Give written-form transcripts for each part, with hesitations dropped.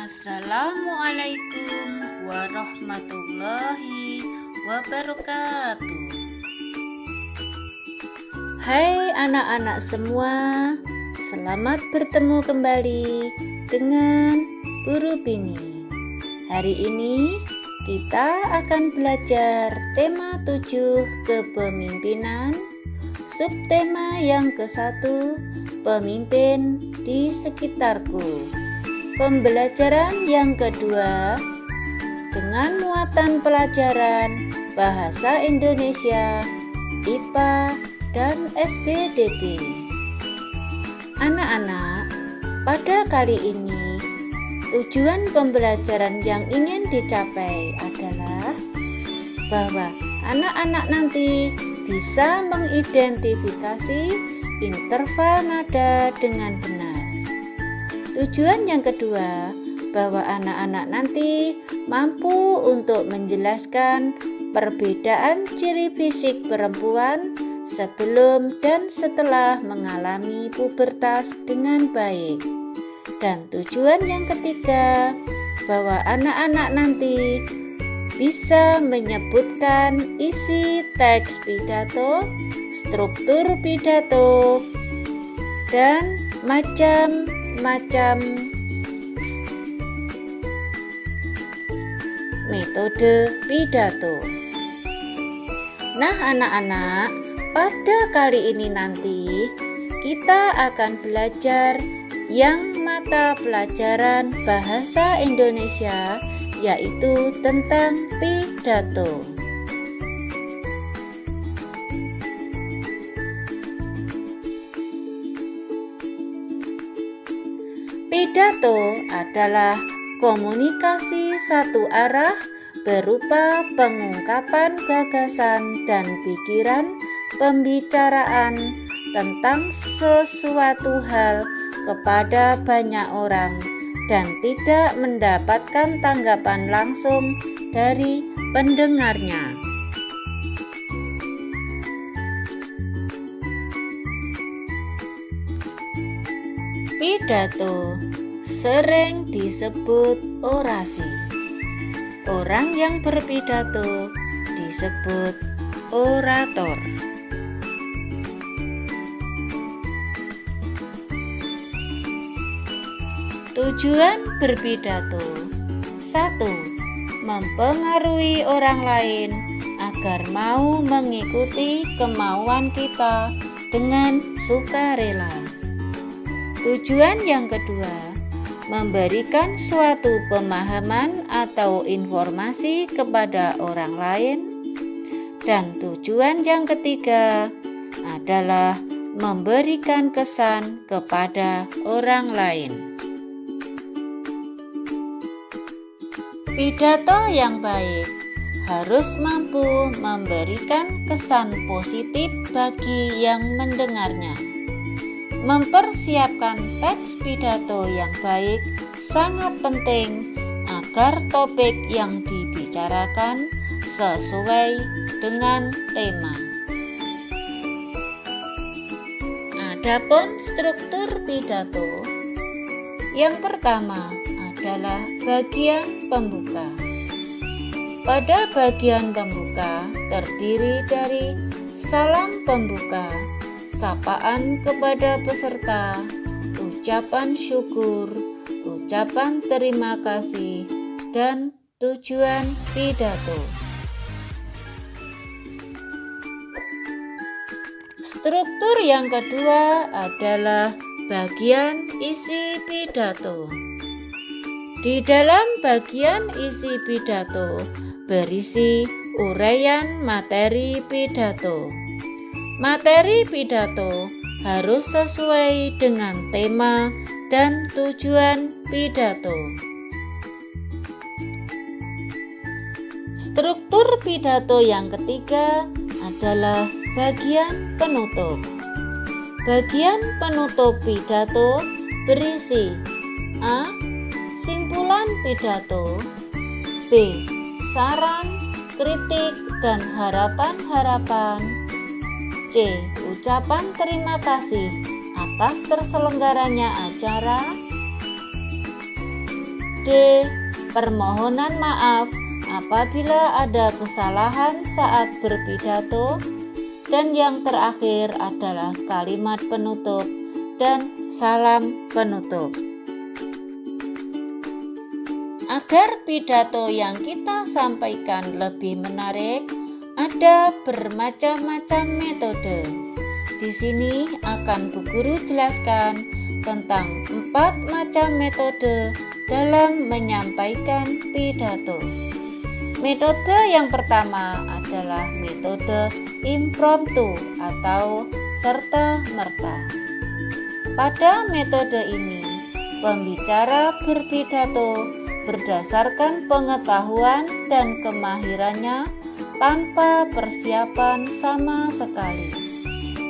Assalamualaikum warahmatullahi wabarakatuh. Hai anak-anak semua, selamat bertemu kembali dengan Guru Bini. Hari ini kita akan belajar tema 7 kepemimpinan, subtema yang ke-1, pemimpin di sekitarku. Pembelajaran yang kedua dengan muatan pelajaran Bahasa Indonesia, IPA, dan SPDB. Anak-anak, pada kali ini tujuan pembelajaran yang ingin dicapai adalah bahwa anak-anak nanti bisa mengidentifikasi interval nada dengan benar. Tujuan yang kedua, bahwa anak-anak nanti mampu untuk menjelaskan perbedaan ciri fisik perempuan sebelum dan setelah mengalami pubertas dengan baik. Dan tujuan yang ketiga, bahwa anak-anak nanti bisa menyebutkan isi teks pidato, struktur pidato, dan macam metode pidato. Nah anak-anak, pada kali ini nanti kita akan belajar yang mata pelajaran Bahasa Indonesia, yaitu tentang pidato. Pidato adalah komunikasi satu arah berupa pengungkapan gagasan dan pikiran pembicaraan tentang sesuatu hal kepada banyak orang dan tidak mendapatkan tanggapan langsung dari pendengarnya. Pidato sering disebut orasi. Orang yang berpidato disebut orator. Tujuan berpidato: 1. Mempengaruhi orang lain agar mau mengikuti kemauan kita dengan sukarela. Tujuan yang kedua, memberikan suatu pemahaman atau informasi kepada orang lain. Dan tujuan yang ketiga adalah memberikan kesan kepada orang lain. Pidato yang baik harus mampu memberikan kesan positif bagi yang mendengarnya. Mempersiapkan teks pidato yang baik sangat penting agar topik yang dibicarakan sesuai dengan tema. Adapun struktur pidato, yang pertama adalah bagian pembuka. Pada bagian pembuka terdiri dari salam pembuka, sapaan kepada peserta, ucapan syukur, ucapan terima kasih, dan tujuan pidato. Struktur yang kedua adalah bagian isi pidato. Di dalam bagian isi pidato berisi uraian materi pidato. Materi pidato harus sesuai dengan tema dan tujuan pidato. Struktur pidato yang ketiga adalah bagian penutup. Bagian penutup pidato berisi A. Simpulan pidato, B. Saran, kritik, dan harapan-harapan, C. Ucapan terima kasih atas terselenggaranya acara, D. Permohonan maaf apabila ada kesalahan saat berpidato. Dan yang terakhir adalah kalimat penutup dan salam penutup. Agar pidato yang kita sampaikan lebih menarik, ada bermacam-macam metode. Di sini akan Bu Guru jelaskan tentang 4 macam metode dalam menyampaikan pidato. Metode yang pertama adalah metode impromptu atau serta-merta. Pada metode ini, pembicara berpidato berdasarkan pengetahuan dan kemahirannya tanpa persiapan sama sekali.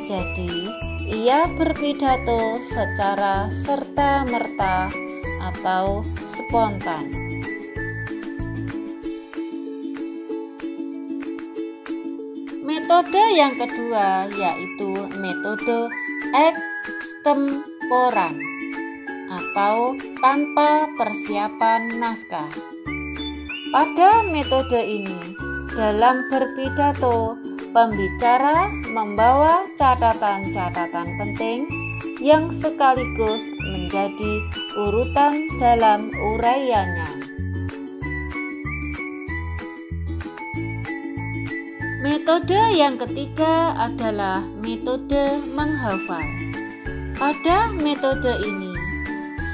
Jadi, ia berpidato secara serta-merta atau spontan. Metode yang kedua yaitu metode ekstemporan atau tanpa persiapan naskah. Pada metode ini, dalam berpidato, pembicara membawa catatan-catatan penting yang sekaligus menjadi urutan dalam uraiannya. Metode yang ketiga adalah metode menghafal. Pada metode ini,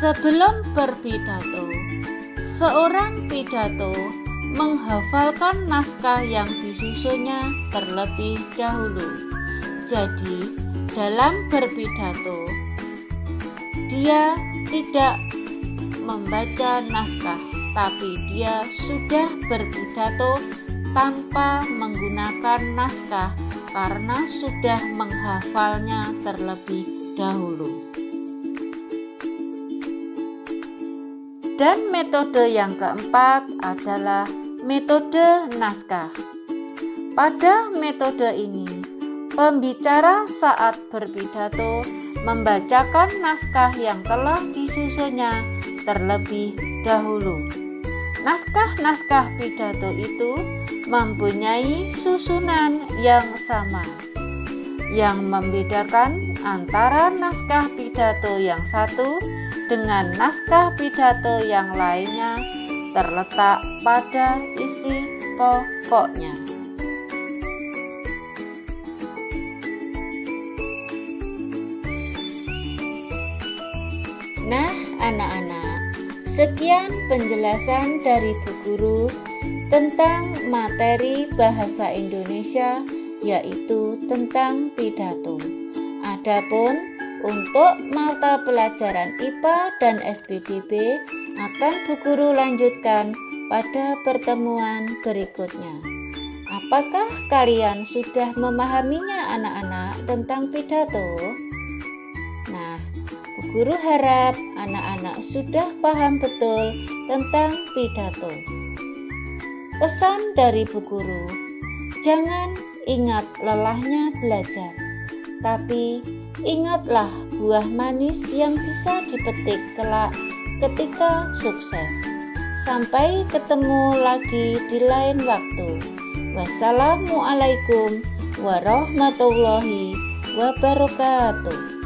sebelum berpidato, seorang pidato menghafalkan naskah yang disusunnya terlebih dahulu. Jadi, dalam berpidato, dia tidak membaca naskah, tapi dia sudah berpidato tanpa menggunakan naskah karena sudah menghafalnya terlebih dahulu. Dan metode yang keempat adalah metode naskah. Pada metode ini, pembicara saat berpidato membacakan naskah yang telah disusunnya terlebih dahulu. Naskah-naskah pidato itu mempunyai susunan yang sama. Yang membedakan antara naskah pidato yang satu dengan naskah pidato yang lainnya terletak pada isi pokoknya. Nah, anak-anak, sekian penjelasan dari Bu Guru tentang materi bahasa Indonesia, yaitu tentang pidato. Adapun untuk mata pelajaran IPA dan SPDB akan Bu Guru lanjutkan pada pertemuan berikutnya. Apakah kalian sudah memahaminya anak-anak tentang pidato? Nah, Bu Guru harap anak-anak sudah paham betul tentang pidato. Pesan dari Bu Guru, jangan ingat lelahnya belajar, tapi ingatlah buah manis yang bisa dipetik kelak ketika sukses. Sampai ketemu lagi di lain waktu. Wassalamualaikum warahmatullahi wabarakatuh.